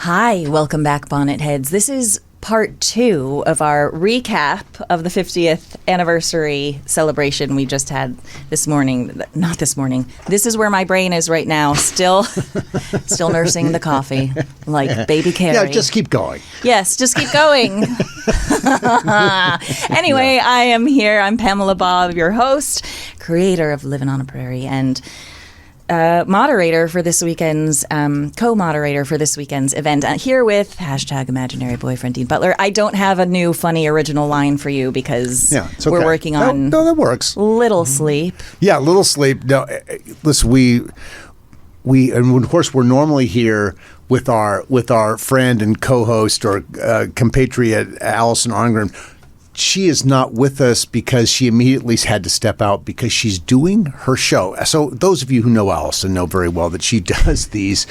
Hi, welcome back, Bonnet Heads. This is part 2 of our recap of the 50th anniversary celebration we just had this morning. Not this morning. This is where my brain is right now, still nursing the coffee, like baby Carrie. Yeah, just keep going. Yes, just keep going. Anyway, I am here. I'm Pamela Bob, your host, creator of Living on a Prairie, and moderator for this weekend's, co-moderator for this weekend's event. Here with #imaginary boyfriend Dean Butler. I don't have a new funny original line for you because it's okay. We're working on no, that works. Little Sleep. Yeah, Little Sleep. No, listen, we and of course we're normally here with our friend and co-host or compatriot Allison Ongren. She is not with us because she immediately had to step out because she's doing her show. So those of you who know Allison know very well that she does these.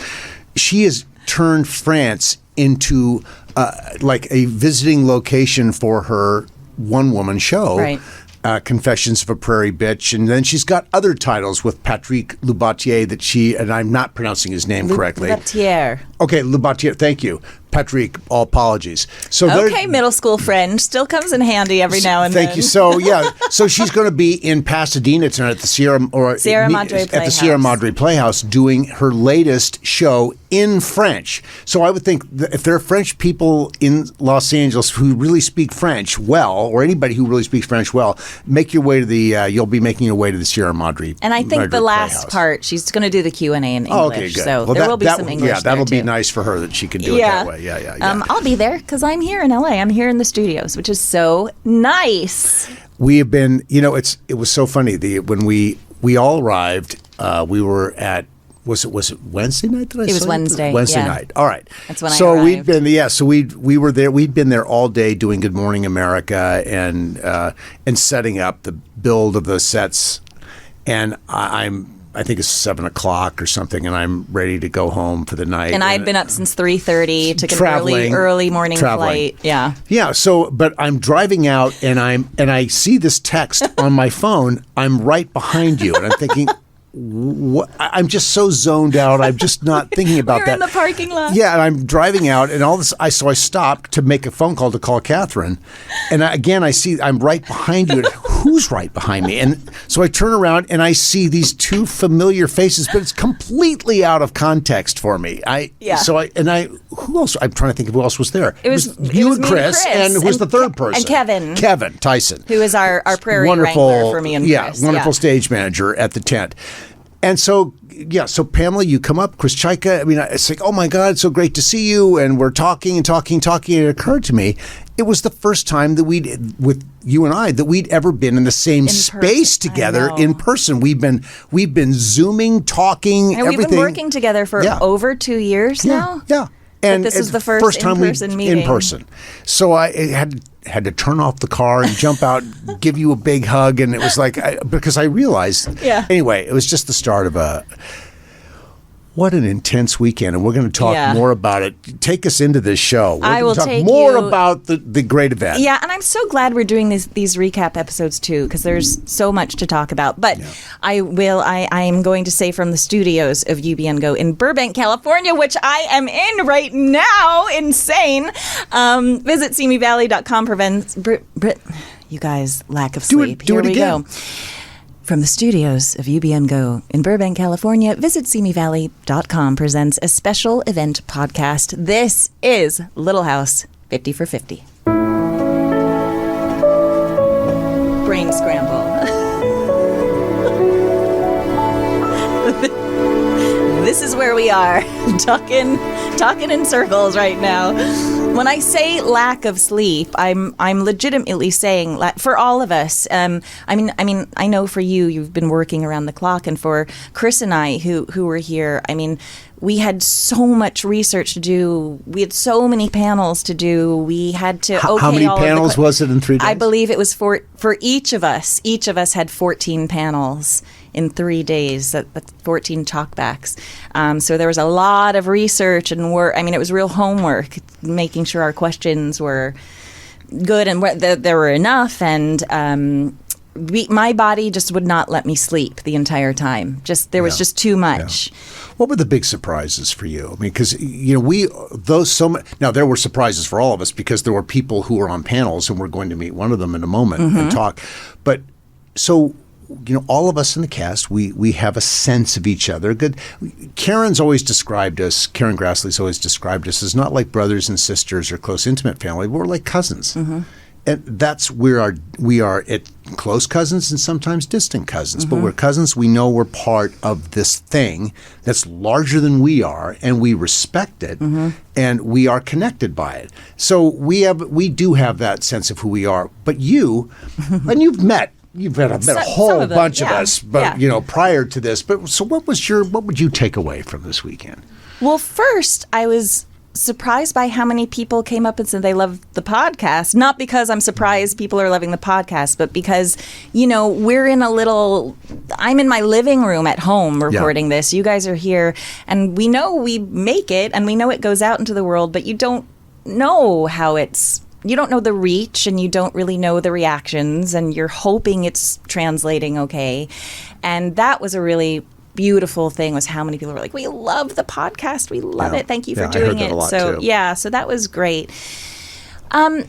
She has turned France into like a visiting location for her one-woman show. Right. Confessions of a Prairie Bitch, and then she's got other titles with Patrick Loubatier that she, and I'm not pronouncing his name correctly. Loubatier. Okay, Loubatier, thank you. Patrick, all apologies. So okay, middle school friend. Still comes in handy every now and then. Thank you. So, so she's going to be in Pasadena tonight at the Sierra Madre Playhouse doing her latest show in French. So I would think that if there are French people in Los Angeles who really speak French well, or anybody who really speaks French well, make your way to you'll be making your way to the Sierra Madre. And I think the last part, she's going to do the Q&A in English. Oh, okay, good. So there will be some English. Yeah, that'll be nice for her that she can do it that way. Yeah. I'll be there because I'm here in LA. I'm here in the studios, which is so nice. We have been, it was so funny. When we all arrived, we were at, was it Wednesday night? It was Wednesday. Wednesday night. All right. That's when I arrived. So we were there. We'd been there all day doing Good Morning America and setting up the build of the sets. And I think it's 7 o'clock or something, and I'm ready to go home for the night. And I'd been up since 3:30, took an early morning flight. Yeah. Yeah. So, but I'm driving out, and I see this text on my phone. I'm right behind you, and I'm thinking, what? I'm just so zoned out. I'm just not thinking about We're that. in the parking lot. Yeah, and I'm driving out, and all this. So I stopped to make a phone call to call Catherine, and I see I'm right behind you. And who's right behind me? And so I turn around and I see these two familiar faces, but it's completely out of context for me. Who else? I'm trying to think of who else was there. It was you and Chris, and who was the third person? And Kevin Tyson, who is our prairie wrangler for me and Chris. Wonderful stage manager at the tent. And so, Pamela, you come up, Chris Chaika. I mean, it's like, oh my God, it's so great to see you. And we're talking. And it occurred to me, it was the first time that with you and I, that we'd ever been in the same space together in person. We've been Zooming, talking, and everything. We've been working together for over 2 years now. Yeah. And this is the first in-person meeting. In person. So I had to turn off the car and jump out, give you a big hug, and it was like because I realized. Yeah. Anyway, it was just the start of what an intense weekend, and we're going to talk more about it. Take us into this show. I will take more about the great event. Yeah, and I'm so glad we're doing these recap episodes too, because there's so much to talk about. But I am going to say from the studios of UBN Go in Burbank, California, which I am in right now. Insane. Visit seemivalley.com prevents you guys lack of sleep. Here we go. From the studios of UBN Go in Burbank, California, Visit seemivalley.com presents a special event podcast. This is Little House 50 for 50. Brain scramble. This is where we are, talking in circles right now. When I say lack of sleep, I'm legitimately saying for all of us. I mean, I know for you've been working around the clock, and for Chris and I, who were here, I mean, we had so much research to do. We had so many panels to do. We had to. How many panels was it in 3 days? I believe it was for each of us. Each of us had 14 panels in 3 days. That's 14 talkbacks. So there was a lot of research and work. I mean, it was real homework, making sure our questions were good and there were enough. And my body just would not let me sleep the entire time. There was just too much. Yeah. What were the big surprises for you? I mean, because now there were surprises for all of us because there were people who were on panels, and we're going to meet one of them in a moment and talk. But so, all of us in the cast, we have a sense of each other. Karen Grassle's always described us as not like brothers and sisters or close intimate family. We're like cousins. And that's where we are at close cousins and sometimes distant cousins. But we're cousins. We know we're part of this thing that's larger than we are, and we respect it, and we are connected by it. So we do have that sense of who we are. But you, and you've met a whole bunch of us, but prior to this. But so what would you take away from this weekend? Well, first I was surprised by how many people came up and said they love the podcast. Not because I'm surprised people are loving the podcast, but because, I'm in my living room at home recording this. You guys are here, and we know we make it, and we know it goes out into the world, but you don't know you don't know the reach, and you don't really know the reactions, and you're hoping it's translating okay. And that was a really beautiful thing, was how many people were like, we love the podcast, we love it, thank you for doing it. So so that was great. And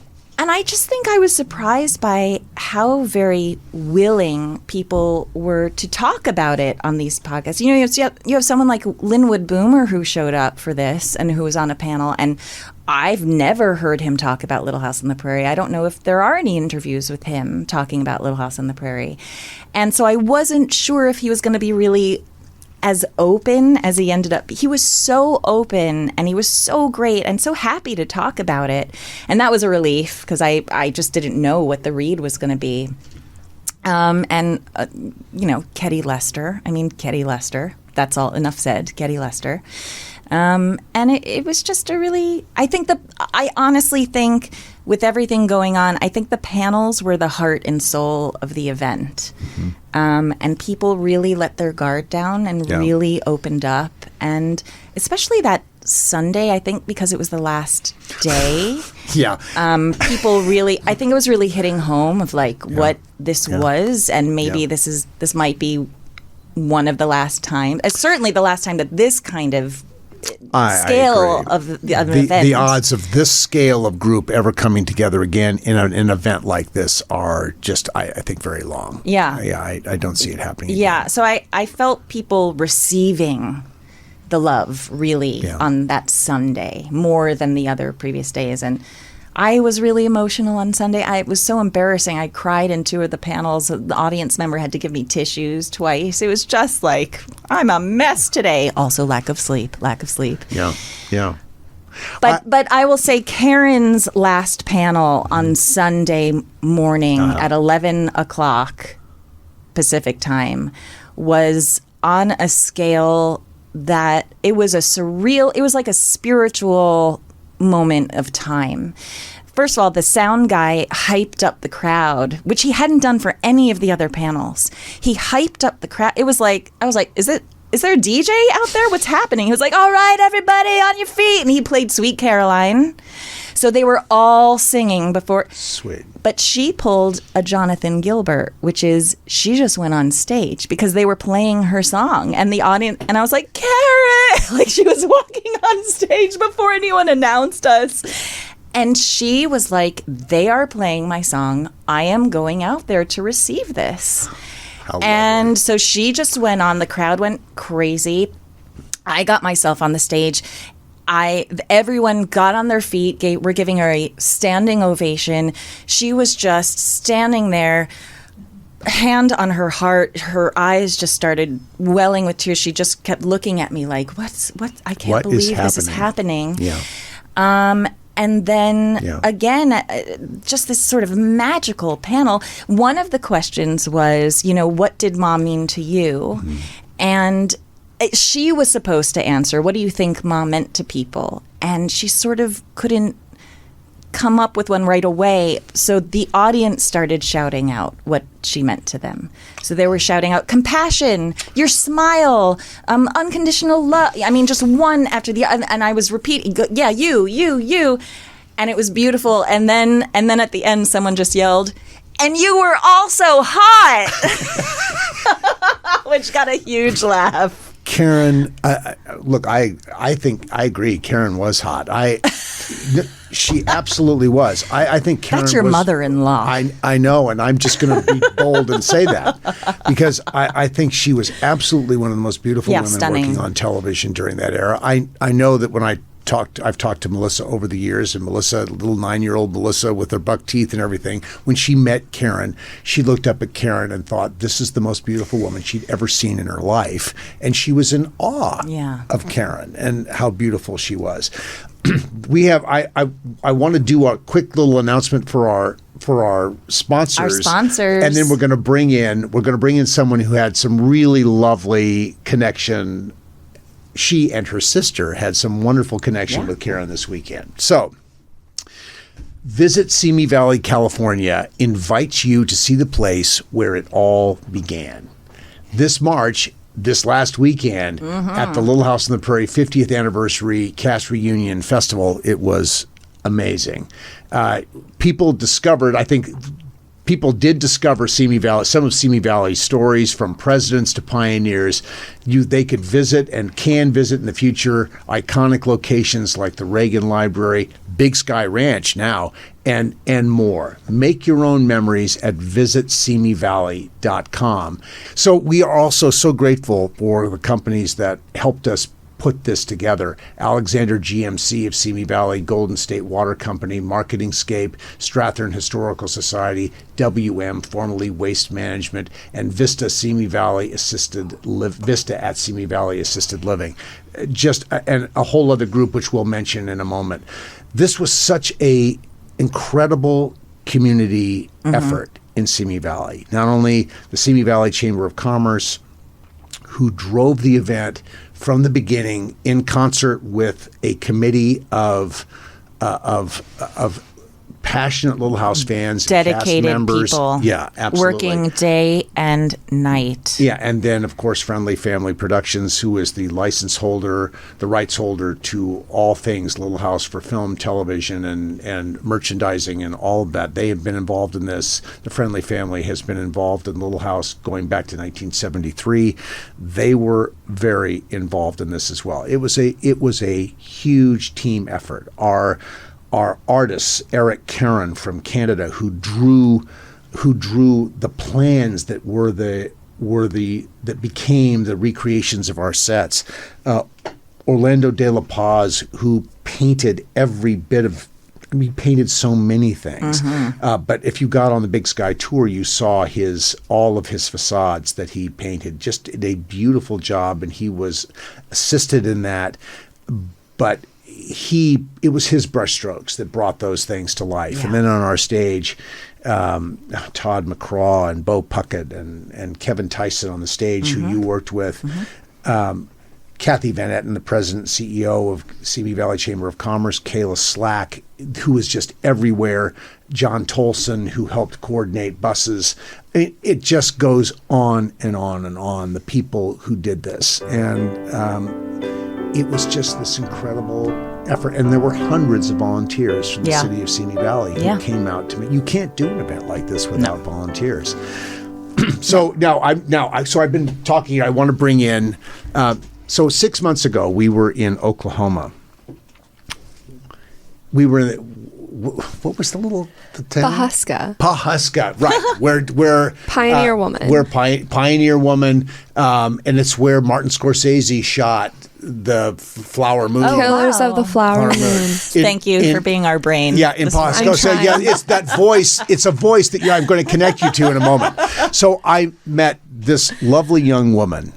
I just think I was surprised by how very willing people were to talk about it on these podcasts. You have someone like Lynwood Boomer who showed up for this and who was on a panel, and I've never heard him talk about Little House on the Prairie. I don't know if there are any interviews with him talking about Little House on the Prairie. And so I wasn't sure if he was going to be really as open as he ended up. He was so open, and he was so great and so happy to talk about it. And that was a relief, because I just didn't know what the read was going to be. Ketty Lester. That's all, enough said. Ketty Lester. And it was just I honestly think, with everything going on, I think the panels were the heart and soul of the event. And people really let their guard down and really opened up. And especially that Sunday, I think, because it was the last day. People really, I think it was really hitting home of what this was. And maybe this might be one of the last times, certainly the last time that this kind of scale of the event. The odds of this scale of group ever coming together again in an event like this are just, I think, very long. I don't see it happening again. So I felt people receiving the love, really, on that Sunday, more than the other previous days. And I was really emotional on Sunday. It was so embarrassing. I cried in 2 of the panels. The audience member had to give me tissues twice. It was just like, I'm a mess today. Also, lack of sleep. Yeah. But I will say Karen's last panel on Sunday morning at 11 o'clock Pacific time was on a scale that it was like a spiritual moment of time. First of all, the sound guy hyped up the crowd, which he hadn't done for any of the other panels. He hyped up the crowd. It was like, I was like, is there a DJ out there? What's happening? He was like, all right, everybody on your feet. And he played Sweet Caroline. So they were all singing before. Sweet. But she pulled a Jonathan Gilbert, which is, she just went on stage because they were playing her song. And the audience, and I was like, Karen! Like, she was walking on stage before anyone announced us. And she was like, they are playing my song. I am going out there to receive this. And so she just went on. The crowd went crazy. I got myself on the stage. Everyone got on their feet. We're giving her a standing ovation. She was just standing there, hand on her heart. Her eyes just started welling with tears. She just kept looking at me like, what? I can't believe this is happening. Yeah. And then again, just this sort of magical panel. One of the questions was, what did Mom mean to you? Mm-hmm. And she was supposed to answer, what do you think Mom meant to people? And she sort of couldn't come up with one right away. So the audience started shouting out what she meant to them. So they were shouting out compassion, your smile, unconditional love. I mean, just one after the other. And I was repeating, you. And it was beautiful. And then at the end, someone just yelled, And you were also hot, which got a huge laugh. Karen, look, I think I agree. Karen was hot. She absolutely was. I think Karen. That's your was, mother-in-law. I know, and I'm just going to be bold and say that because I think she was absolutely one of the most beautiful women stunning. working on television during that era. I know that when I've talked to Melissa over the years, and Melissa, little 9-year-old Melissa with her buck teeth and everything, when she met Karen, she looked up at Karen and thought, this is the most beautiful woman she'd ever seen in her life. And she was in awe of Karen and how beautiful she was. We have, I want to do a quick little announcement for our sponsors. Our sponsors. And then we're going to bring in someone who had some really lovely connection. She and her sister had some wonderful connection with Karen this weekend. So, Visit Simi Valley, California invites you to see the place where it all began. This March, this last weekend, at the Little House on the Prairie 50th Anniversary Cast Reunion Festival, it was amazing. People did discover Simi Valley, some of Simi Valley's stories from presidents to pioneers. They could visit and can visit in the future iconic locations like the Reagan Library, Big Sky Ranch now, and more. Make your own memories at visitsimivalley.com. So we are also so grateful for the companies that helped us put this together. Alexander GMC of Simi Valley, Golden State Water Company, Marketingscape, Strathern Historical Society, WM, formerly Waste Management, and Vista at Simi Valley Assisted Living. And a whole other group which we'll mention in a moment. This was such a incredible community effort in Simi Valley. Not only the Simi Valley Chamber of Commerce, who drove the event from the beginning in concert with a committee of passionate Little House fans, dedicated cast members. people, yeah, absolutely, working day and night. Yeah, and then of course Friendly Family Productions, who is the license holder, the rights holder to all things Little House for film, television, and merchandising, and all of that. They have been involved in this. The Friendly Family has been involved in Little House going back to 1973. They were very involved in this as well. It was a huge team effort. Our artists, Eric Karen from Canada, who drew the plans that that became the recreations of our sets. Orlando De La Paz, who painted every bit of. He painted so many things, but if you got on the Big Sky tour, you saw all of his facades that he painted. Just did a beautiful job, and he was assisted in that, but. It was his brushstrokes that brought those things to life. Yeah. And then on our stage, Todd McCraw and Bo Puckett and Kevin Tyson on the stage, who you worked with, Kathy Van Etten, the president and CEO of Simi Valley Chamber of Commerce, Kayla Slack, who was just everywhere, John Tolson, who helped coordinate buses. It just goes on and on and on, the people who did this. And it was just this incredible effort. And there were hundreds of volunteers from the city of Simi Valley who came out to me. You can't do an event like this without volunteers. So I've been talking. I want to bring in. So 6 months ago, we were in Oklahoma. We were in. What was the town? Pawhuska, right? where Pioneer Woman. Where Pioneer Woman, and it's where Martin Scorsese shot the Flower Moon. Killers of the Flower Moon. Thank you for being our brain. Yeah, in Pawhuska. So it's that voice. It's a voice that I'm going to connect you to in a moment. So I met this lovely young woman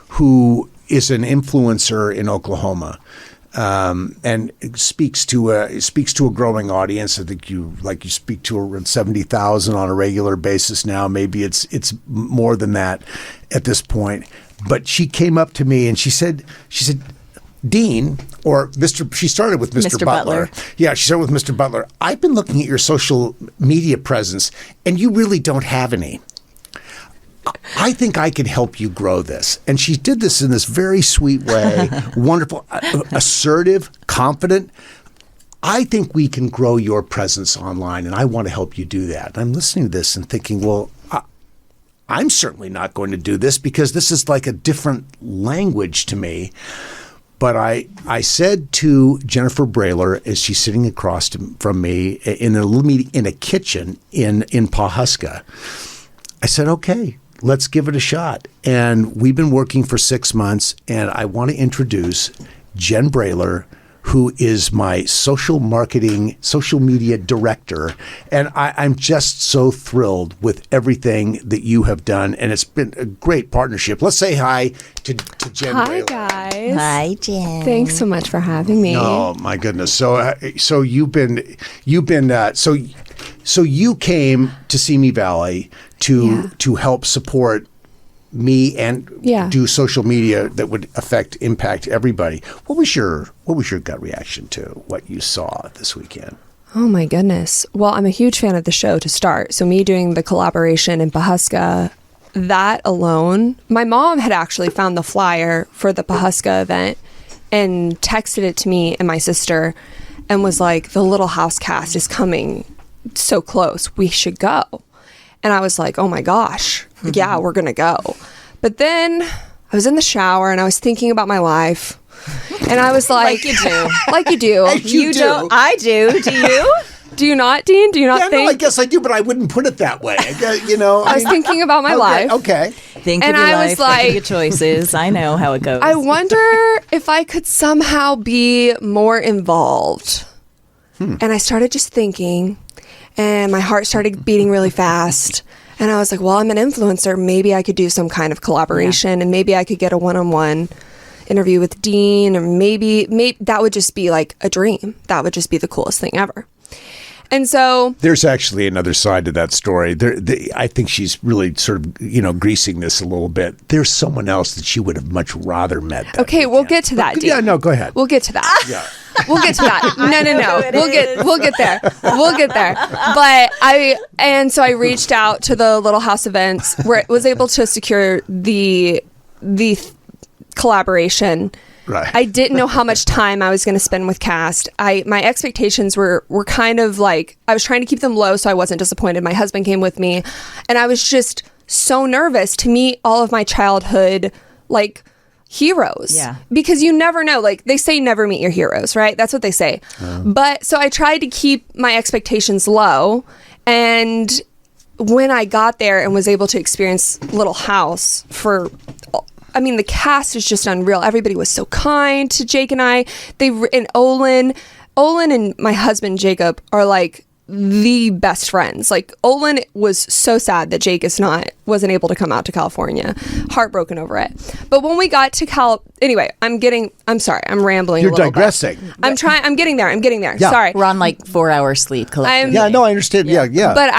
who is an influencer in Oklahoma. And speaks to a growing audience. I think you speak to around 70,000 on a regular basis now. Maybe it's more than that at this point. But she came up to me and she said, Dean, or Mr. She started with Mr. Butler. Yeah, she started with Mr. Butler. I've been looking at your social media presence, and you really don't have any. I think I can help you grow this. And she did this in this very sweet way, wonderful, assertive, confident. I think we can grow your presence online, and I want to help you do that. And I'm listening to this and thinking, well, I'm certainly not going to do this because this is like a different language to me. But I said to Jennifer Brallier, as she's sitting across from me in a little meeting in a kitchen in Pawhuska, I said, okay, let's give it a shot. And we've been working for 6 months, and I want to introduce Jen Brallier, who is my social media director. And I'm just so thrilled with everything that you have done. And it's been a great partnership. Let's say hi to Jen Hi, Brallier. guys. Hi, Jen. Thanks so much for having me. Oh my goodness! So you came to Simi Valley to help support me and do social media that would impact everybody. What was your gut reaction to what you saw this weekend? Oh my goodness. Well, I'm a huge fan of the show to start. So me doing the collaboration in Pawhuska, that alone, my mom had actually found the flyer for the Pawhuska event and texted it to me and my sister and was like, the Little House cast is coming so close. We should go. And I was like, oh my gosh, yeah, we're going to go. But then I was in the shower and I was thinking about my life. And I was like, Like you do. Like you do. You don't. I do. Do you? Do you not, Dean? Do you not think? No, I guess I do, but I wouldn't put it that way. I was thinking about my life. Okay. Think And of your I life, was think like- of your choices. I know how it goes. I wonder if I could somehow be more involved. And I started just thinking, and my heart started beating really fast. And I was like, well, I'm an influencer. Maybe I could do some kind of collaboration, and maybe I could get a one-on-one interview with Dean, or maybe that would just be like a dream. That would just be the coolest thing ever. And so There's actually another side to that story. I think she's really sort of, greasing this a little bit. There's someone else that she would have much rather met. okay, we'll get to that, Dean. Yeah, no, go ahead. We'll get to that. Yeah. We'll get to that. No. We'll get there. We'll get there. So I reached out to the Little House events where it was able to secure the collaboration. Right. I didn't know how much time I was going to spend with cast. My expectations were kind of like, I was trying to keep them low so I wasn't disappointed. My husband came with me, and I was just so nervous to meet all of my childhood heroes. Yeah. Because you never know. They say never meet your heroes, right? That's what they say. But so I tried to keep my expectations low, and when I got there and was able to experience Little House the cast is just unreal. Everybody was so kind to Jake and I. And Olin and my husband Jacob are like the best friends. Like, Olin was so sad that Jake wasn't able to come out to California. Heartbroken over it. But when we got to anyway, I'm sorry, I'm rambling. You're a little digressing. bit. I'm getting there. Yeah. Sorry. We're on 4-hour sleep collectively. Yeah, no, I understand. Yeah. But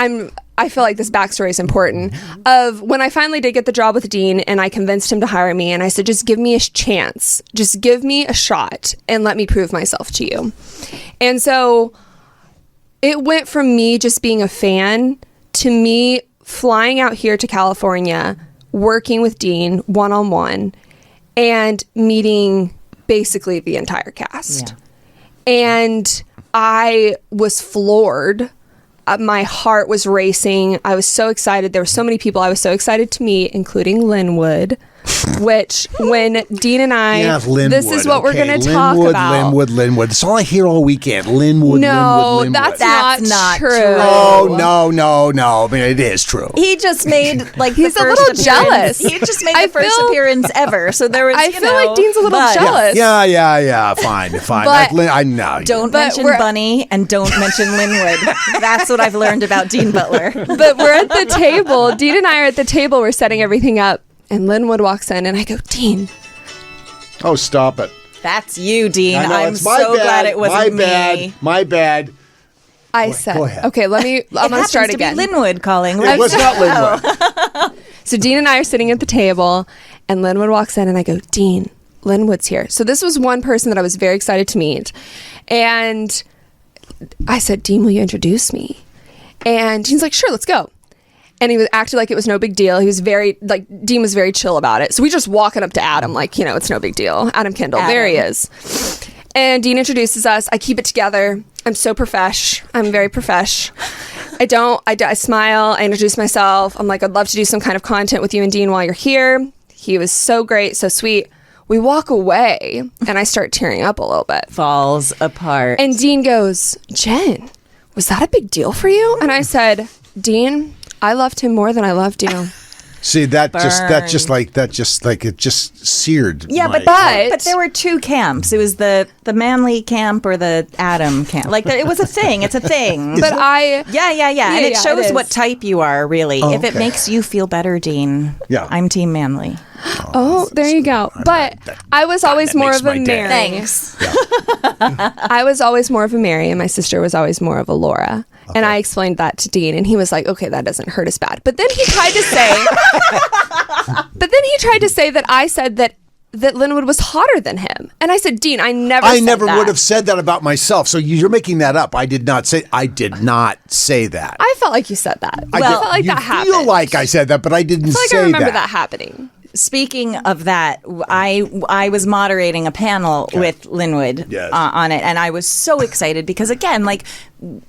I feel like this backstory is important. Of when I finally did get the job with Dean and I convinced him to hire me, and I said, just give me a chance. Just give me a shot and let me prove myself to you. And so it went from me just being a fan to me flying out here to California, working with Dean one-on-one, and meeting basically the entire cast. Yeah. And I was floored. My heart was racing. I was so excited. There were so many people I was so excited to meet, including Lynwood, which when Dean and I, Lynwood. this is what we're going to talk about. Lynwood. That's all I hear all weekend. Lynwood. That's not true. Oh, no. I mean, it is true. He just made He's the a first little jealous. He just made the first appearance ever. So there was. I feel like Dean's a little jealous. Yeah. Fine. But I know. Don't mention Bunny and don't mention Lynwood. That's what I've learned about Dean Butler. But we're at the table. Dean and I are at the table. We're setting everything up. And Lynwood walks in and I go, Dean. Oh, stop it. That's you, Dean. I know, I'm it's my so bad. glad it wasn't me. My bad. I said, go ahead. okay, I'm going to start again. Be Lynwood calling. It was not Lynwood. So Dean and I are sitting at the table and Lynwood walks in and I go, Dean, Lynwood's here. So this was one person that I was very excited to meet. And I said, Dean, will you introduce me? And Dean's like, sure, let's go. And he was acting like it was no big deal. He was Dean was very chill about it. So we just walking up to Adam, it's no big deal. Adam Kendall, there he is. And Dean introduces us. I keep it together. I'm so profesh. I'm very profesh. I smile. I introduce myself. I'm like, I'd love to do some kind of content with you and Dean while you're here. He was so great, so sweet. We walk away, and I start tearing up a little bit. Falls apart. And Dean goes, Jen, was that a big deal for you? And I said, Dean, I loved him more than I loved you. See, that just like it just seared. Yeah, my but there were two camps. It was the manly camp or the Adam camp. Like it was a thing. It's a thing. But yeah. And it shows what type you are, really. Oh, if it okay. makes you feel better, Dean. Yeah. I'm team manly. Oh, there you go. But I was always more makes of a my day. Mary. Thanks. I was always more of a Mary, and my sister was always more of a Laura. And I explained that to Dean, and he was like, okay, that doesn't hurt as bad. But then he tried to say that I said that Lynwood was hotter than him. And I said, Dean, I never would have said that about myself. So you're making that up. I did not say that. I felt like you said that. I Well, felt like you that happened. feel like I said that, but I didn't I feel like say I remember that. that happening. Speaking of that, I was moderating a panel with Lynwood Yes. on it, and I was so excited because, again, like,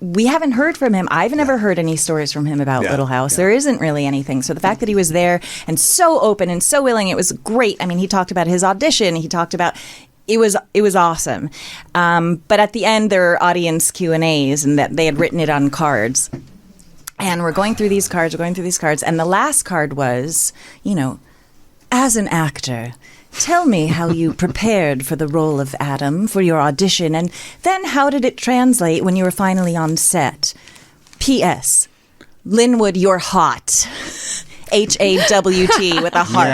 we haven't heard from him. I've never heard any stories from him about Yeah. Little House. Yeah. There isn't really anything. So the fact that he was there and so open and so willing, it was great. I mean, he talked about his audition. He talked about... It was awesome. But at the end, there were audience Q&As, and that they had written it on cards. And we're going through these cards, and the last card was, as an actor, tell me how you prepared for the role of Adam for your audition, and then how did it translate when you were finally on set? P.S. Lynwood, you're hot. HAWT with a heart.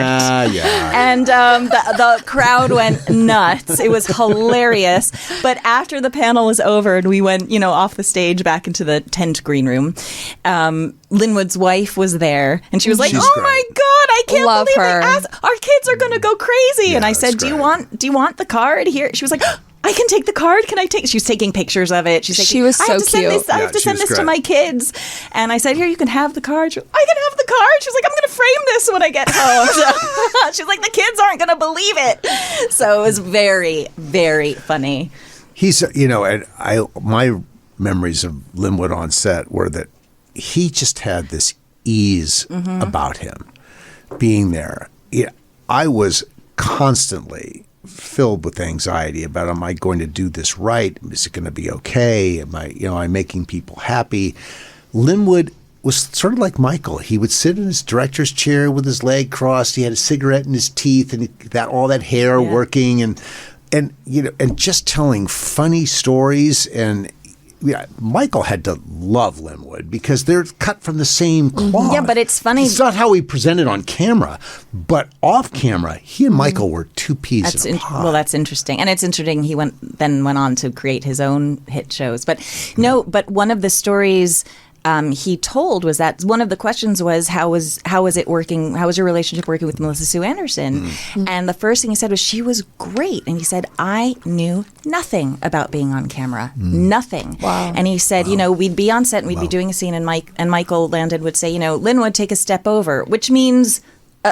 Yeah. And the crowd went nuts. It was hilarious. But after the panel was over and we went, off the stage back into the tent green room, Lynwood's wife was there, and she was like, She's "Oh great. my God, I can't Love believe her. they asked. Our kids are going to go crazy." Yeah, and I said, that's "Do you great. want the card here?" She was like, I can take the card. Can I take? She was taking pictures of it. She was I have so to send cute. This, I have Yeah, to she send was this to great. my kids. And I said, "Here, you can have the card." She was, I can have the card. She was like, "I'm going to frame this when I get home." So, she's like, "The kids aren't going to believe it." So it was very, very funny. He's, and my memories of Lynwood on set were that he just had this ease about him being there. Yeah, I was constantly filled with anxiety about, am I going to do this right? Is it going to be okay? Am I making people happy? Lynwood was sort of like Michael. He would sit in his director's chair with his leg crossed. He had a cigarette in his teeth, and all that hair working, and just telling funny stories. And Michael had to love Lynwood because they're cut from the same cloth. Yeah, but it's funny. It's not how he presented on camera, but off camera, he and Michael were two peas in a pod. Well, that's interesting, and it's interesting. He went on to create his own hit shows. But one of the stories he told was that one of the questions was, how was it working? How was your relationship working with Melissa Sue Anderson? And the first thing he said was, she was great. And he said, I knew nothing about being on camera, nothing. Wow. And he said, we'd be on set and we'd be doing a scene, and Michael Landon would say, Lynwood, take a step over, which means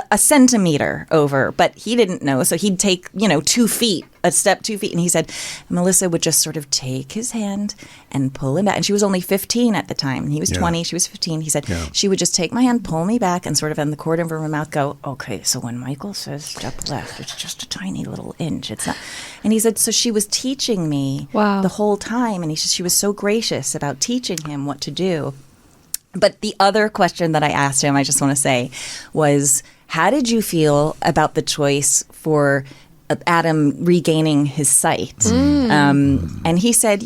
a centimeter over, but he didn't know. So he'd take, 2 feet, a step 2 feet. And he said, Melissa would just sort of take his hand and pull him back. And she was only 15 at the time. He was 20, she was 15. He said, she would just take my hand, pull me back, and sort of in the corner of her mouth go, okay, so when Michael says step left, it's just a tiny little inch. It's not. And he said, so she was teaching me Wow. the whole time. And he said, she was so gracious about teaching him what to do. But the other question that I asked him, I just want to say, was, how did you feel about the choice for Adam regaining his sight? And he said,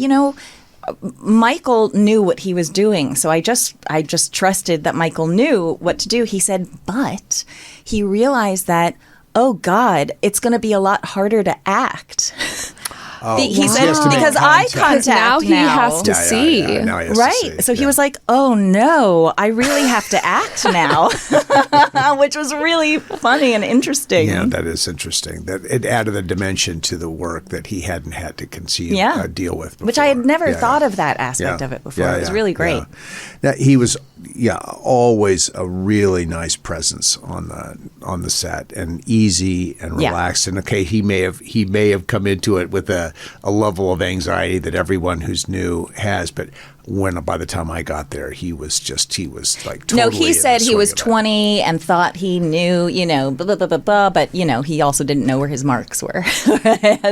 Michael knew what he was doing, so I just trusted that Michael knew what to do. He said, but he realized that, oh God, it's going to be a lot harder to act. He said, has to make because eye contact. contact now he has to see. Now he has to Right. see. So he was like, oh no, I really have to act now, which was really funny and interesting. Yeah, that is interesting. That it added a dimension to the work that he hadn't had to conceive, deal with before. Which I had never thought of that aspect of it before. It was really great. Now, he was always a really nice presence on the set, and easy and relaxed. And okay, he may have come into it with a level of anxiety that everyone who's new has, but by the time I got there, he was like totally. No, he said he was 20 and thought he knew, blah, blah, blah, blah, but he also didn't know where his marks were.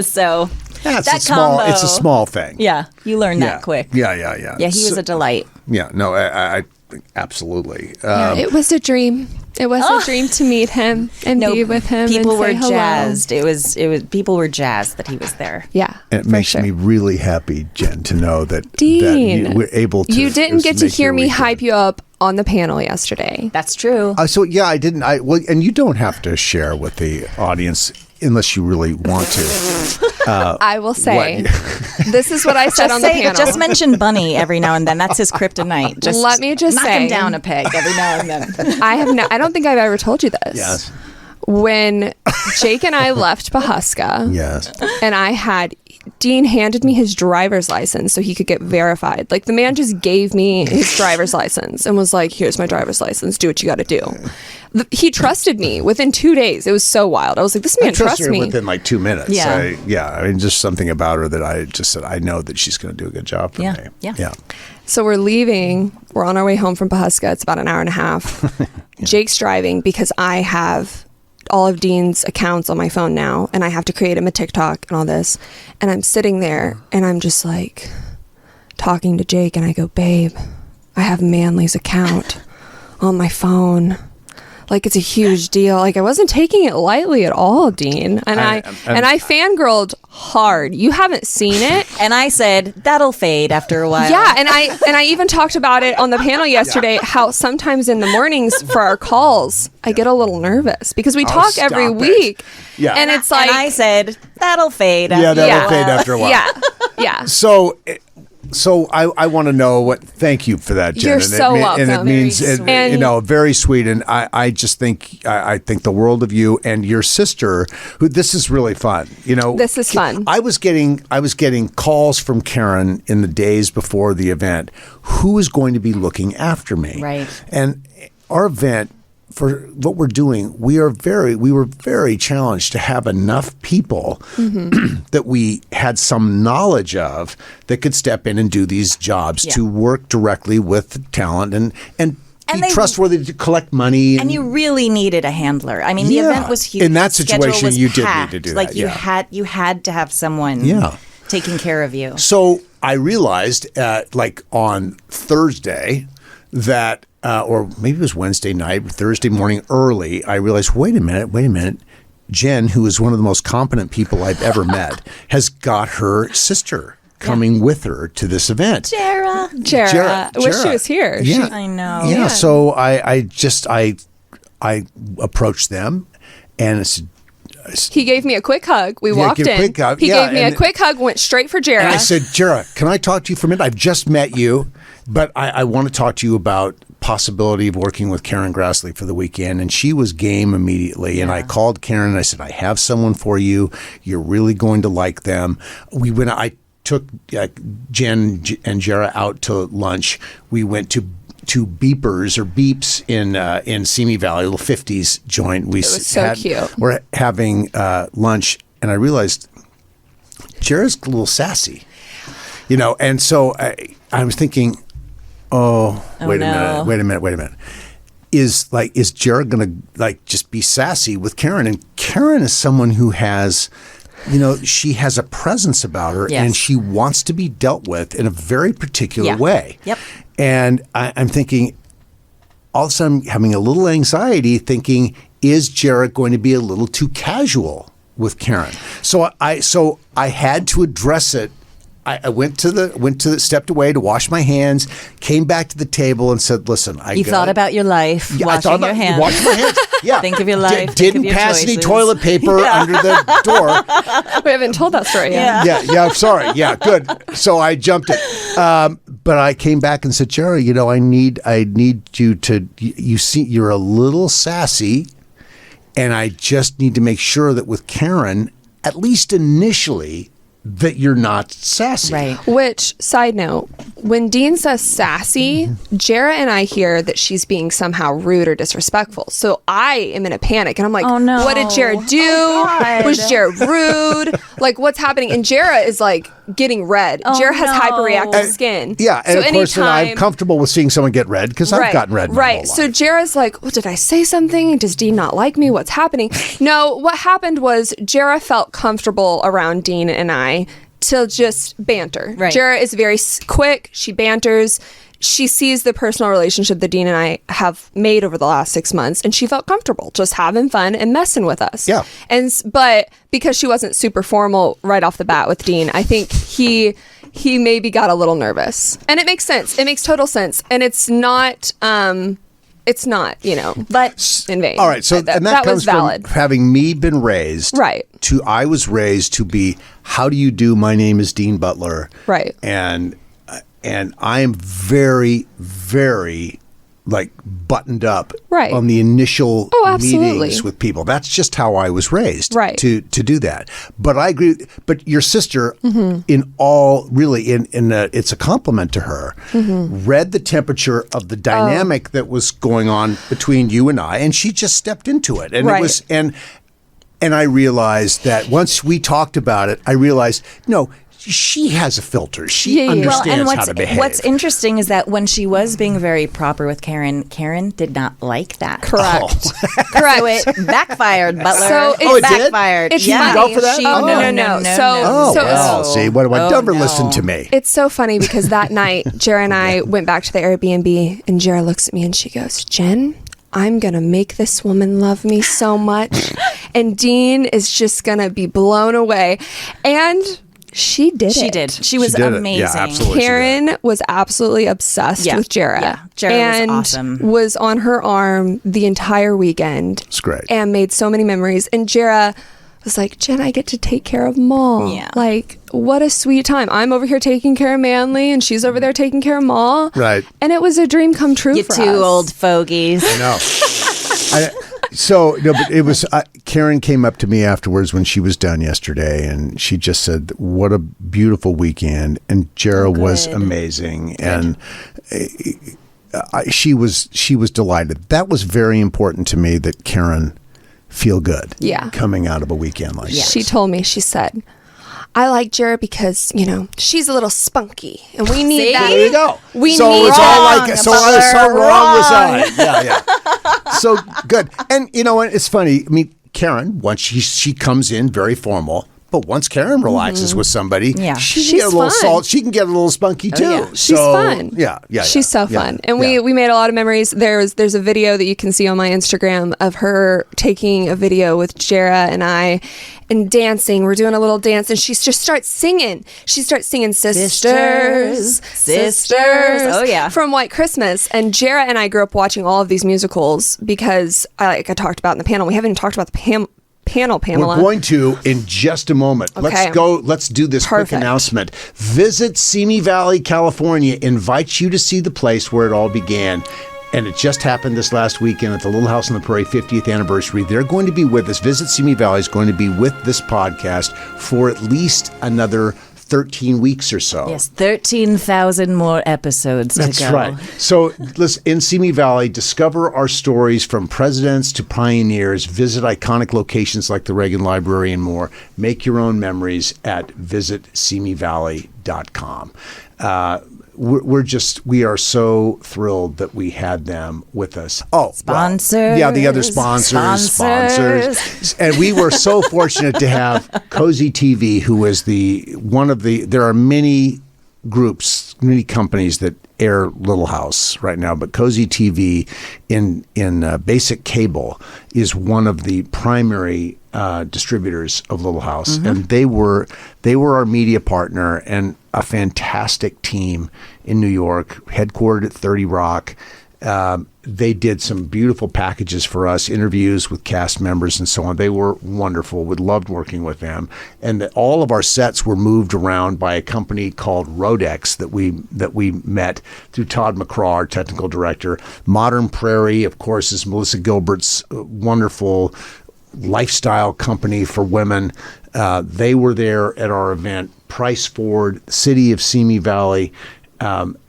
So it's a small thing. Yeah, you learn that quick. Yeah. Yeah, he was a delight. Yeah, no, I absolutely. It was a dream. It was a dream to meet him and be with him. People were say hello. jazzed. It was. People were jazzed that he was there. Yeah, and it makes me really happy, Jen, to know that Dean, that you were able to. You didn't get to hear me hype you up on the panel yesterday. That's true. So I didn't. And you don't have to share with the audience unless you really want to. I will say, this is what I said on the panel. Just mention Bunny every now and then. That's his kryptonite. Just let me just knock say, him down a peg every now and then. I don't think I've ever told you this. Yes. When Jake and I left Pawhuska, yes, and Dean handed me his driver's license so he could get verified. Like, the man just gave me his driver's license and was like, here's my driver's license. Do what you got to do. He trusted me within 2 days. It was so wild. I was like, this man trusts me. Within like 2 minutes. Yeah. I mean, just something about her that I just said, I know that she's going to do a good job for me. Yeah. So we're leaving. We're on our way home from Pawhuska. It's about an hour and a half. Jake's driving because I have all of Dean's accounts on my phone now, and I have to create him a TikTok and all this. And I'm sitting there and I'm just like talking to Jake, and I go, babe, I have Manly's account on my phone. Like, it's a huge deal. Like, I wasn't taking it lightly at all, Dean. And I fangirled hard. You haven't seen it. And I said, that'll fade after a while. Yeah, and I even talked about it on the panel yesterday, how sometimes in the mornings for our calls, I get a little nervous because we talk every week. Yeah. And it's like... And I said, that'll fade after a while. Yeah, that'll fade after a while. Yeah. So I want to know thank you for that, Jen. You're so welcome. And it means, very sweet. And I just think, I think the world of you and your sister, who this is really fun. This is fun. I was getting calls from Karen in the days before the event. Who is going to be looking after me? Right. And our event, for what we're doing, we were very challenged to have enough people that we had some knowledge of that could step in and do these jobs to work directly with talent and be trustworthy to collect money. And you really needed a handler. I mean, the event was huge. In that situation, you did packed. need to do like that. You had to have someone taking care of you. So I realized, on Thursday, that. Or maybe it was Wednesday night, Thursday morning early, I realized, wait a minute. Jen, who is one of the most competent people I've ever met, has got her sister coming with her to this event. Jara. I wish she was here. Yeah. I know. Yeah. So I approached them, and he gave me a quick hug. We walked in. He gave me a quick hug, went straight for Jara. And I said, Jara, can I talk to you for a minute? I've just met you, but I want to talk to you about possibility of working with Karen Grassle for the weekend. And she was game immediately. And I called Karen and I said, I have someone for you. You're really going to like them. I took Jen and Jara out to lunch. We went to Beepers or Beeps in Simi Valley, a little 50s joint. It was so cute. We're having lunch, and I realized Jara's a little sassy, and so I was thinking, wait a minute. Is Jara going to just be sassy with Karen? And Karen is someone who has, she has a presence about her, and she wants to be dealt with in a very particular way. Yep. And I'm thinking, all of a sudden, having a little anxiety, thinking, is Jarrett going to be a little too casual with Karen? So I had to address it. I stepped away to wash my hands, came back to the table and said, listen, You thought about your life, washing your hands. Washing my hands. Yeah. Think of your life. Didn't pass any toilet paper under the door. We haven't told that story yet. Yeah, sorry. Yeah, good. So I jumped it. But I came back and said, Jerry, I need you to, you see, you're a little sassy, and I just need to make sure that with Karen, at least initially, that you're not sassy. Right. Which, side note, when Dean says sassy, Jara and I hear that she's being somehow rude or disrespectful. So I am in a panic and I'm like, Oh, no. what did Jara do? God. Was Jara rude? Like, what's happening? And Jara is like getting red. Jara has no. hyperreactive skin. Yeah, and so of course, then I'm anytime- comfortable with seeing someone get red because I've gotten red. My whole So life. Jara's like, well, did I say something? Does Dean not like me? What's happening? No, what happened was Jara felt comfortable around Dean and I to just banter. Right. Jara is very quick. She banters. She sees the personal relationship that Dean and I have made over the last 6 months, and she felt comfortable just having fun and messing with us. Yeah. But because she wasn't super formal right off the bat with Dean, I think he maybe got a little nervous. And it makes sense. It makes total sense. And it's not But in vain. All right, so that and that was comes valid. from having me been raised. Right. I was raised to be, how do you do? My name is Dean Butler. Right. And I am very, very like buttoned up Right. on the initial absolutely. meetings with people. That's just how I was raised. Right. To do that. But I agree. But your sister, Mm-hmm. it's a compliment to her. Mm-hmm. Read the temperature of the dynamic that was going on between you and I, and she just stepped into it. And Right. it was and I realized that once we talked about it, I realized, no, she has a filter. She Yeah. understands how to behave. what's interesting is that when she was being very proper with Karen, Karen did not like that. Correct. Oh. Correct. So it backfired, Butler. So Oh, it did? backfired. It's yeah. funny. Go for that? She, Oh. no. Oh, So well, see, what do I never no. listen to me? it's so funny because that night, Jara and I went back to the Airbnb, and Jara looks at me and she goes, Jen, I'm going to make this woman love me so much. And Dean is just going to be blown away. And she did She it. did. She was did it. Yeah, amazing. absolutely. Karen was absolutely obsessed Yeah. with Jara. Yeah. Jara was and awesome. was on her arm the entire weekend. It's great. And made so many memories. And Jara was like, Jen, I get to take care of Maul. Yeah. Like, what a sweet time. I'm over here taking care of Manly, and she's over there taking care of Maul. Right. And it was a dream come true You for two us. old fogies. No. But it was, Karen came up to me afterwards when she was done yesterday, and she just said, what a beautiful weekend. And Jara was amazing. And she was delighted. That was very important to me, that Karen feel good. Yeah. Coming out of a weekend like this. She told me, she said, I like Jara because, she's a little spunky, and we need See? that. There you go. We so need it's all wrong, like, so I was so Butler, wrong was wrong. I. Yeah. So good. And you know what? It's funny. I mean, Karen, once she comes in very formal, but once Karen relaxes with somebody, Yeah. she can She's get a little fun. salt. She can get a little spunky too. yeah. She's fun. Yeah. She's so fun. And we made a lot of memories. There's a video that you can see on my Instagram of her taking a video with Jara and I and dancing. We're doing a little dance, and she just starts singing. She starts singing Sisters. Oh, yeah. From White Christmas. And Jara and I grew up watching all of these musicals because, like I talked about in the panel, we haven't even talked about the panel, Pamela. We're going to in just a moment. Okay. Let's do this quick Perfect. announcement. Visit Simi Valley, California invites you to see the place where it all began. And it just happened this last weekend at the Little House on the Prairie 50th anniversary. They're going to be with us. Visit Simi Valley is going to be with this podcast for at least another 13 weeks or so. Yes, 13,000 more episodes That's to go. right. So, listen, in Simi Valley, discover our stories from presidents to pioneers. Visit iconic locations like the Reagan Library and more. Make your own memories at visitsimivalley.com. We are so thrilled that we had them with us. Oh, Sponsors. yeah, the other sponsors. And we were so fortunate to have Cozy TV, who is there are many groups, many companies that air Little House right now, but Cozy TV in basic cable is one of the primary distributors of Little House, and they were our media partner and a fantastic team in New York, headquartered at 30 Rock. They did some beautiful packages for us, interviews with cast members and so on. They were wonderful. We loved working with them. And all of our sets were moved around by a company called Rodex that we met through Todd McCraw, our technical director. Modern Prairie, of course, is Melissa Gilbert's wonderful lifestyle company for women. They were there at our event. Price Ford, City of Simi Valley,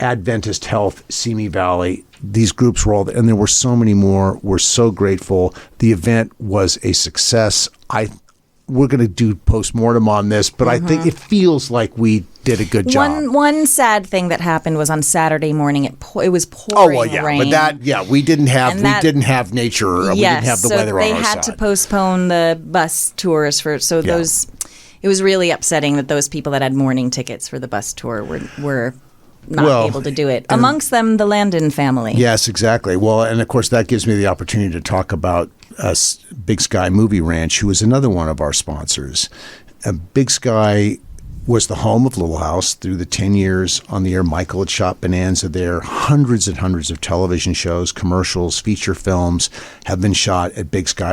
Adventist Health, Simi Valley. These groups were all, and there were so many more. We're so grateful. The event was a success. We're going to do postmortem on this, but I think it feels like we did a good job. One sad thing that happened was on Saturday morning. It was pouring rain. But we didn't have nature. Or we didn't have the weather on our side. They had to postpone the bus tours those. It was really upsetting that those people that had morning tickets for the bus tour were not able to do it. Amongst them, the Landon family. Yes, exactly. Well, and of course, that gives me the opportunity to talk about Big Sky Movie Ranch, who is another one of our sponsors. Big Sky was the home of Little House through the 10 years on the air. Michael had shot Bonanza there. Hundreds and hundreds of television shows, commercials, feature films have been shot at Big Sky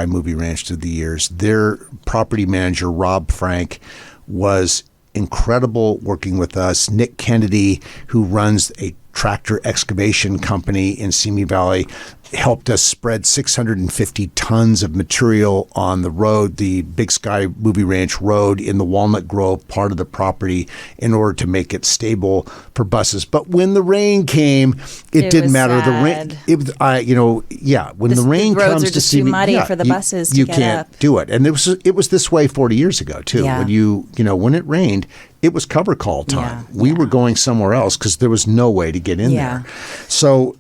Movie Ranch through the years. Their property manager, Rob Frank, was incredible working with us. Nick Kennedy, who runs a tractor excavation company in Simi Valley, helped us spread 650 tons of material on the road, the Big Sky Movie Ranch Road in the Walnut Grove part of the property, in order to make it stable for buses. But when the rain came, it didn't matter. Sad. The rain, when the rain roads comes are to just Simi, too muddy for the buses to you get can't up. do it. And it was this way 40 years ago too. Yeah. When when it rained, it was cover call time. We were going somewhere else because there was no way to get in there. So,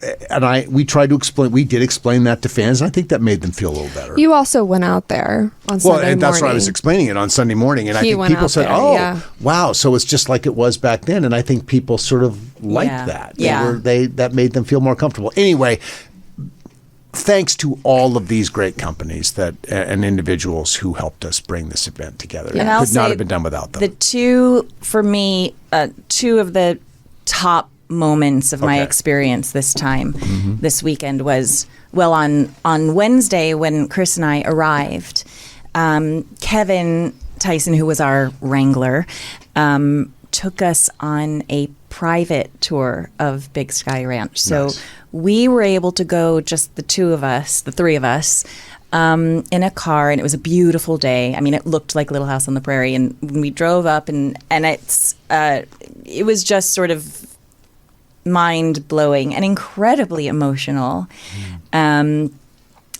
we tried to explain. We did explain that to fans, and I think that made them feel a little better. You also went out there on Sunday morning. And that's why I was explaining it on Sunday morning, and I think people said, wow, so it's just like it was back then, and I think people sort of liked that. That made them feel more comfortable. Anyway, thanks to all of these great companies and individuals who helped us bring this event together. And it could not have been done without them. The two of the top moments of my experience this weekend was, on Wednesday when Chris and I arrived, Kevin Tyson, who was our wrangler, took us on a private tour of Big Sky Ranch. So we were able to go, just the three of us, in a car, and it was a beautiful day. I mean, it looked like Little House on the Prairie, and we drove up, and it was just sort of mind-blowing and incredibly emotional. And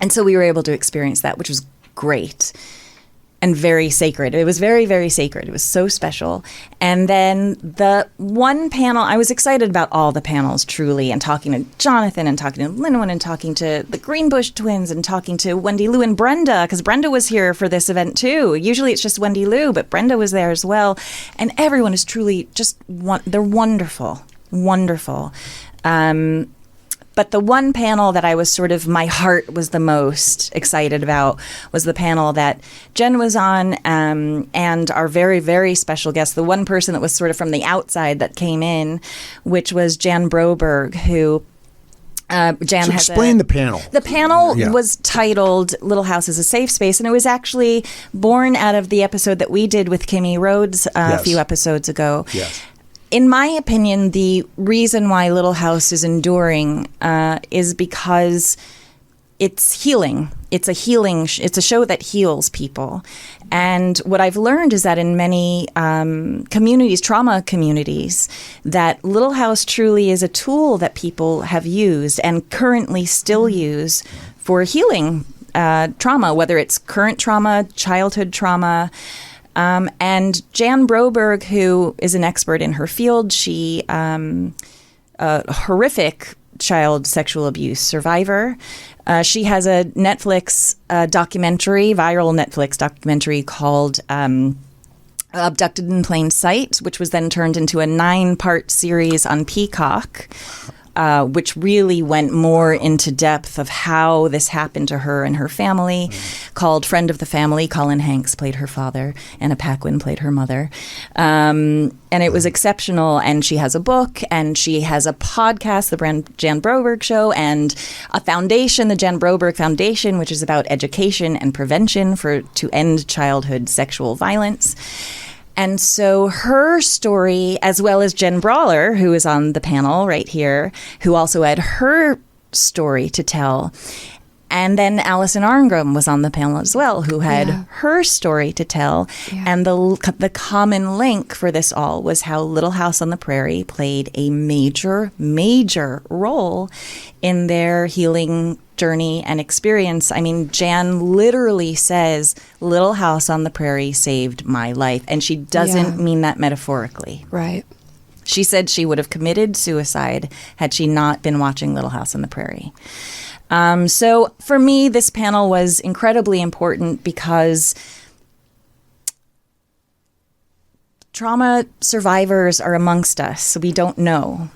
so we were able to experience that, which was great and very sacred. It was very, very sacred. It was so special. And then the one panel, I was excited about all the panels, truly, and talking to Jonathan and talking to Lynwood and talking to the Greenbush twins and talking to Wendy Lou and Brenda, because Brenda was here for this event too. Usually it's just Wendy Lou, but Brenda was there as well. And everyone is truly they're wonderful. Wonderful. But the one panel that I was my heart was the most excited about was the panel that Jen was on, and our very, very special guest, the one person that was sort of from the outside that came in, which was Jan Broberg, who explain the panel. The panel was titled Little House is a Safe Space, and it was actually born out of the episode that we did with Kimmy Rhodes a few episodes ago. Yes. In my opinion, the reason why Little House is enduring is because it's healing. It's a show that heals people. And what I've learned is that in many communities, trauma communities, that Little House truly is a tool that people have used and currently still use for healing trauma, whether it's current trauma, childhood trauma. And Jan Broberg, who is an expert in her field, she a horrific child sexual abuse survivor. She has a Netflix viral Netflix documentary called Abducted in Plain Sight, which was then turned into a 9-part series on Peacock. Which really went more into depth of how this happened to her and her family, called Friend of the Family. Colin Hanks played her father, Anna Paquin played her mother. And it was exceptional. And she has a book, and she has a podcast, the Jan Broberg Show, and a foundation, the Jan Broberg Foundation, which is about education and prevention to end childhood sexual violence. And so her story, as well as Jen Brallier, who is on the panel right here, who also had her story to tell, And then Alison Arngrim was on the panel as well, who had her story to tell. Yeah. And the common link for this all was how Little House on the Prairie played a major, major role in their healing journey and experience. I mean, Jan literally says, Little House on the Prairie saved my life. And she doesn't mean that metaphorically. Right. She said she would have committed suicide had she not been watching Little House on the Prairie. So for me, this panel was incredibly important because trauma survivors are amongst us, so we don't know.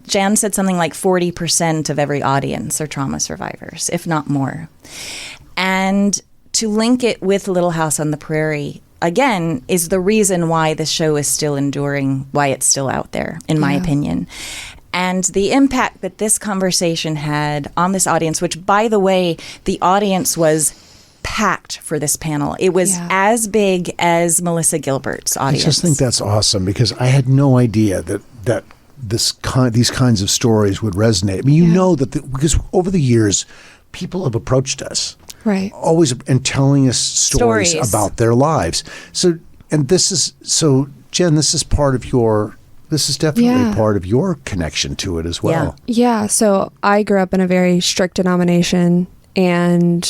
Jan said something like 40% of every audience are trauma survivors, if not more. And to link it with Little House on the Prairie, again, is the reason why this show is still enduring, why it's still out there, in my opinion. And the impact that this conversation had on this audience, which, by the way, the audience was packed for this panel. It was as big as Melissa Gilbert's audience. I just think that's awesome because I had no idea that these kinds of stories would resonate. I mean, you know that because over the years, people have approached us, right, always and telling us stories about their lives. So, and Jen, this is part of your. This is definitely part of your connection to it as well. Yeah. So I grew up in a very strict denomination, and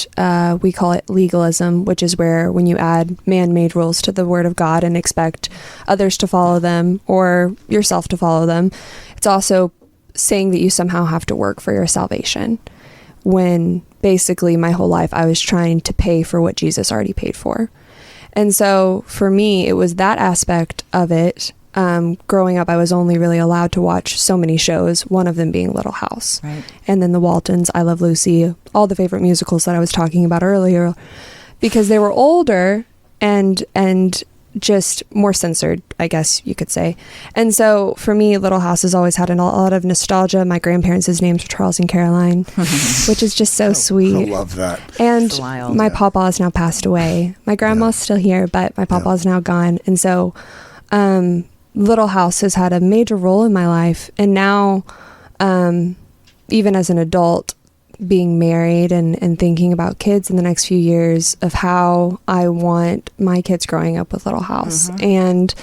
we call it legalism, which is where when you add man-made rules to the Word of God and expect others to follow them or yourself to follow them, it's also saying that you somehow have to work for your salvation. When basically my whole life I was trying to pay for what Jesus already paid for. And so for me, it was that aspect of it. Growing up, I was only really allowed to watch so many shows, one of them being Little House. Right. And then the Waltons, I Love Lucy, all the favorite musicals that I was talking about earlier, because they were older and just more censored, I guess you could say. And so for me, Little House has always had a lot of nostalgia. My grandparents' names were Charles and Caroline, which is just so sweet. I love that. And my papa has now passed away. My grandma's still here, but my papa is now gone. And so Little House has had a major role in my life. And now, even as an adult, being married and thinking about kids in the next few years of how I want my kids growing up with Little House. And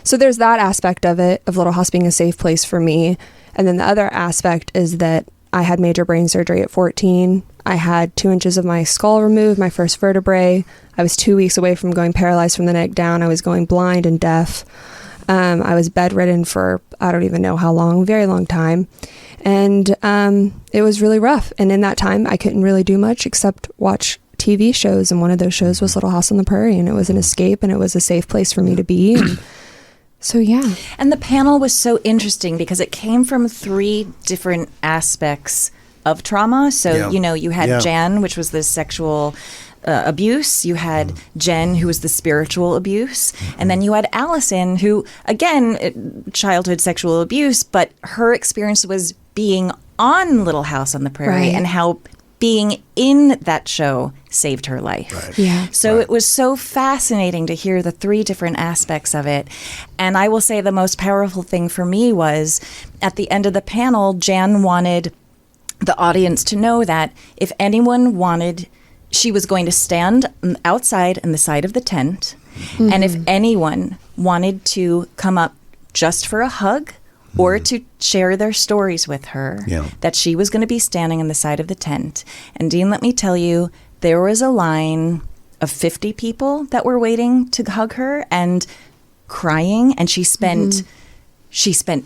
so there's that aspect of it, of Little House being a safe place for me. And then the other aspect is that I had major brain surgery at 14. I had 2 inches of my skull removed, my first vertebrae. I was 2 weeks away from going paralyzed from the neck down. I was going blind and deaf. I was bedridden for, I don't even know how long, very long time. And it was really rough. And in that time, I couldn't really do much except watch TV shows. And one of those shows was Little House on the Prairie. And it was an escape and it was a safe place for me to be. And so, yeah. And the panel was so interesting because it came from 3 different aspects of trauma. So, you had Jan, which was the sexual abuse. You had Jen, who was the spiritual abuse. And then you had Allison, who, again, childhood sexual abuse, but her experience was being on Little House on the Prairie and how being in that show saved her life. Right. Yeah. So it was so fascinating to hear the 3 different aspects of it. And I will say the most powerful thing for me was at the end of the panel, Jan wanted the audience to know that if anyone wanted, she was going to stand outside on the side of the tent. And if anyone wanted to come up just for a hug or to share their stories with her, that she was going to be standing on the side of the tent. And Dean, let me tell you, there was a line of 50 people that were waiting to hug her and crying. And she spent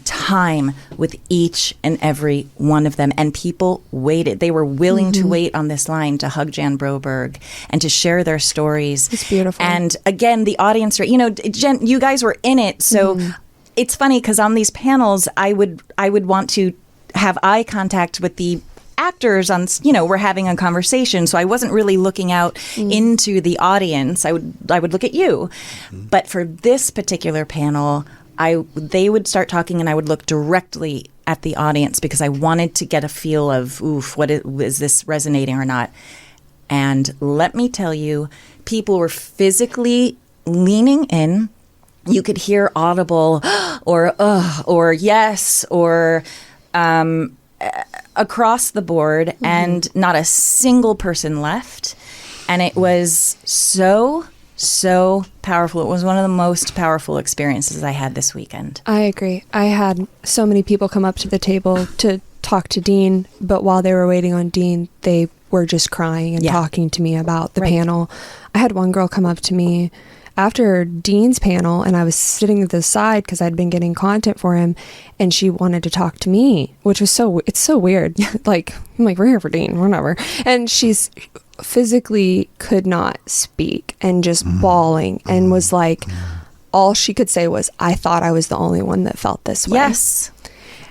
time with each and every one of them. And people waited. They were willing to wait on this line to hug Jan Broberg and to share their stories. It's beautiful. And again, the audience, Jen, you guys were in it. So it's funny because on these panels, I would want to have eye contact with the actors on, we're having a conversation. So I wasn't really looking out into the audience. I would look at you. But for this particular panel, they would start talking and I would look directly at the audience because I wanted to get a feel of, is this resonating or not? And let me tell you, people were physically leaning in. You could hear audible or yes, or across the board, and not a single person left. And it was so powerful. It was one of the most powerful experiences I had this weekend. I agree. I had so many people come up to the table to talk to Dean, but while they were waiting on Dean, they were just crying and talking to me about the panel. I had one girl come up to me after Dean's panel, and I was sitting to the side because I'd been getting content for him, and she wanted to talk to me, which was it's so weird. Like, I'm like, we're here for Dean, whatever. And she's physically could not speak and just bawling, and was like, all she could say was, I thought I was the only one that felt this way. Yes.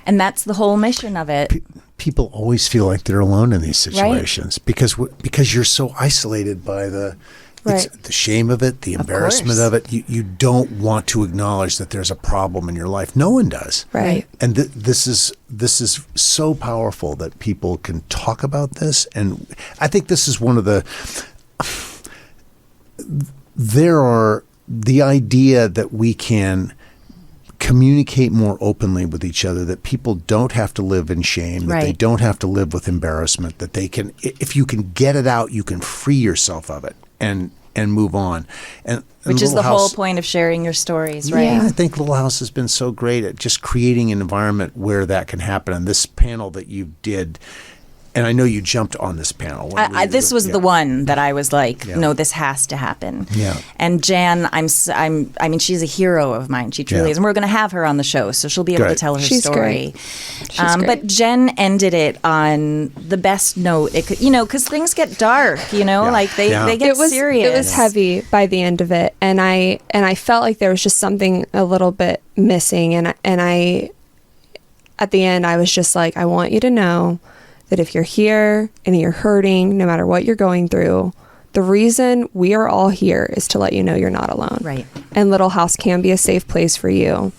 And that's the whole mission of it. People always feel like they're alone in these situations because you're so isolated by the shame of it, the embarrassment of it. You don't want to acknowledge that there's a problem in your life. No one does. Right. And this is so powerful that people can talk about this. And I think this is one of the idea that we can communicate more openly with each other, that people don't have to live in shame, that they don't have to live with embarrassment, that they can, if you can get it out, you can free yourself of it and move on. And which is the whole point of sharing your stories, right? Yeah, I think Little House has been so great at just creating an environment where that can happen. And this panel that you did, and I know you jumped on this panel. This was the one that I was like, no, this has to happen. Yeah. And Jan, I mean, she's a hero of mine. She truly is. And we're going to have her on the show, so she'll be able to tell her story. She's great. But Jen ended it on the best note. It could, because things get dark, like they get serious. It was heavy by the end of it. And I felt like there was just something a little bit missing. And I, at the end, I was just like, I want you to know that if you're here and you're hurting, no matter what you're going through, the reason we are all here is to let you know you're not alone. Right. And Little House can be a safe place for you.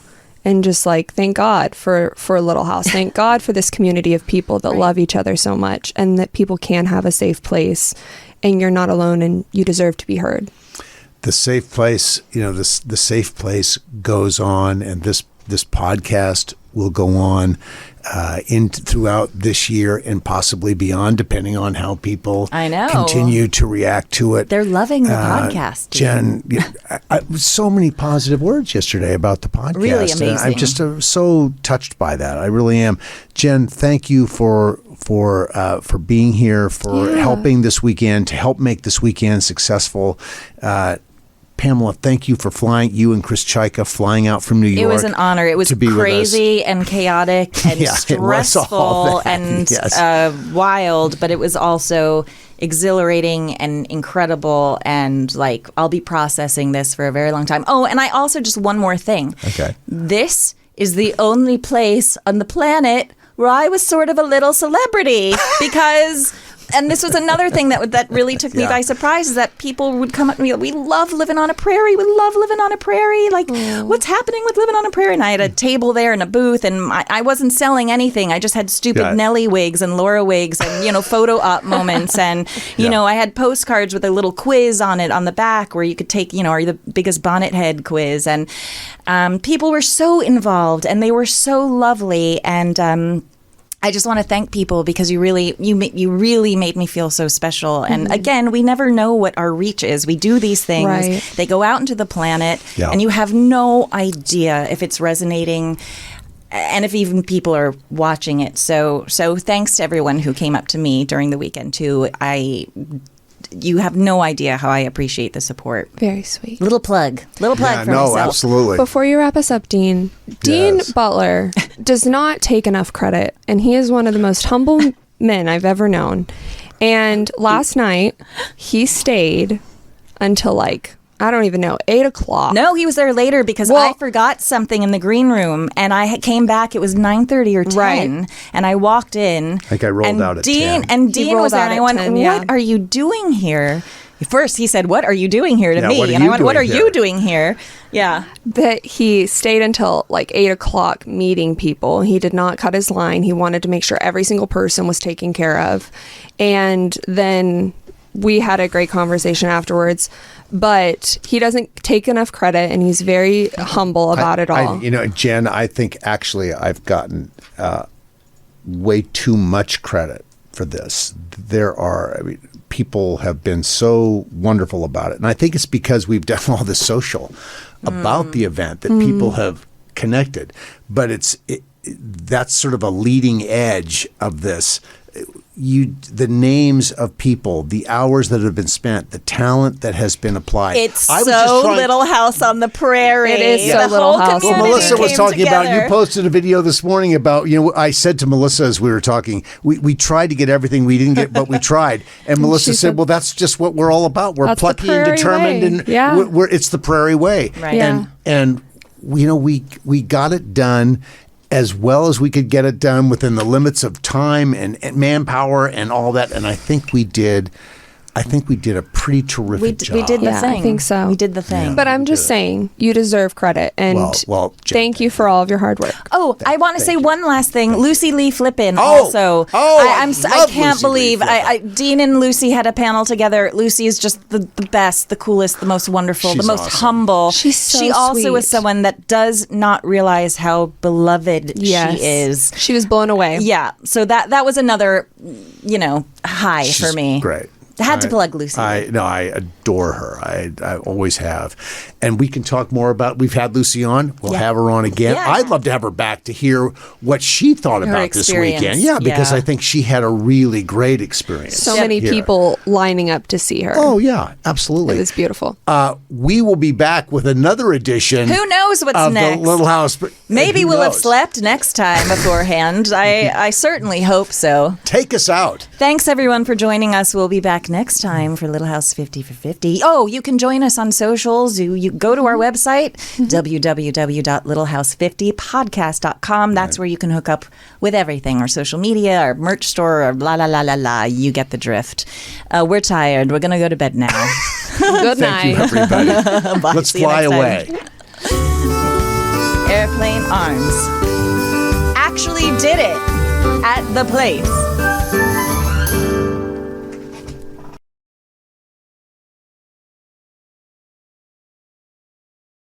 And just like, thank God for Little House. Thank God for this community of people that love each other so much, and that people can have a safe place, and you're not alone, and you deserve to be heard. The safe place, the safe place goes on, and this podcast will go on throughout this year and possibly beyond, depending on how people continue to react to it. They're loving the podcast. Jen, so many positive words yesterday about the podcast. Really amazing. I'm just so touched by that. I really am. Jen, thank you for being here, for helping this weekend, to help make this weekend successful. Pamela, thank you for you and Chris Chaika flying out from New York. It was an honor. It was crazy and chaotic and stressful and wild, but it was also exhilarating and incredible, and I'll be processing this for a very long time. Oh, and I also, just one more thing. Okay. This is the only place on the planet where I was sort of a little celebrity because... And this was another thing that really took me by surprise, is that people would come up to me, we love living on a prairie. We love living on a prairie. What's happening with living on a prairie? And I had a table there and a booth, and I wasn't selling anything. I just had stupid Nelly wigs and Laura wigs and, photo op moments. And, I had postcards with a little quiz on it on the back where you could take, are you the biggest bonnet head quiz? And people were so involved, and they were so lovely. And I just want to thank people, because you really made me feel so special. And again, we never know what our reach is. We do these things. Right. They go out into the planet, and you have no idea if it's resonating, and if even people are watching it. So thanks to everyone who came up to me during the weekend too. You have no idea how I appreciate the support. Very sweet. Little plug for myself. Absolutely. Before you wrap us up, Dean Butler does not take enough credit, and he is one of the most humble men I've ever known. And last night, he stayed until I don't even know, 8 o'clock. No, he was there later because I forgot something in the green room, and I came back. It was 9:30 or 10, and I walked in. I think I rolled out at 10. And Dean was there, and I went, what are you doing here? First, he said, what are you doing here to me? And I went, what are you doing here? Yeah. But he stayed until 8 o'clock meeting people. He did not cut his line. He wanted to make sure every single person was taken care of. And then we had a great conversation afterwards. But he doesn't take enough credit, and he's very humble about it all. Jen, I think actually I've gotten way too much credit for this. People have been so wonderful about it. And I think it's because we've done all this social about the event that people have connected. But that's sort of a leading edge of this. The names of people, the hours that have been spent, the talent that has been applied. It's so Little House on the Prairie. It is so The Little whole House. Well, community Melissa was came talking about, together. you posted a video this morning about, I said to Melissa as we were talking, we tried to get everything we didn't get, but we tried. And Melissa said, well, that's just what we're all about. We're That's the plucky and Prairie determined. way. And Yeah. it's the Prairie way. Right. Yeah. And we got it done as well as we could get it done within the limits of time and manpower and all that. And I think we did a pretty terrific job. We did the Yeah, thing. I think so. We did the thing. But I'm just saying, you deserve credit, and Well, thank you for all of your hard work. Oh, I want to say one last thing. Lucy Lee Flippin Oh! also. I I love can't Lucy Lee believe Flippin. Dean and Lucy had a panel together. Lucy is just the best, the coolest, the most wonderful, She's the most awesome. humble. She's so She also sweet. is someone that does not realize how beloved Yes. she is. She was blown away. Yeah. So that was another, high for She's me. great. I had to plug Lucy. I adore her. I always have. And we can talk more about, we've had Lucy on. We'll have her on again. Yeah. I'd love to have her back to hear what she thought Her about this experience. weekend. Yeah, because Yeah. I think she had a really great experience. So many here. people lining up to see her. Oh, yeah, absolutely. It was beautiful. We will be back with another edition. Who knows what's of next? The Little House. Maybe Who we'll have knows? slept next time beforehand. I certainly hope so. Take us out. Thanks, everyone, for joining us. We'll be back next time for Little House 50 for 50. Oh, you can join us on socials. You go to our website, www.littlehouse50podcast.com. That's where you can hook up with everything, our social media, our merch store, our blah, la, la, la, la. You get the drift. We're tired. We're going to go to bed now. Good Thank you, night. everybody. Bye. Let's See you fly next time. away. Airplane Arms actually did it at the place.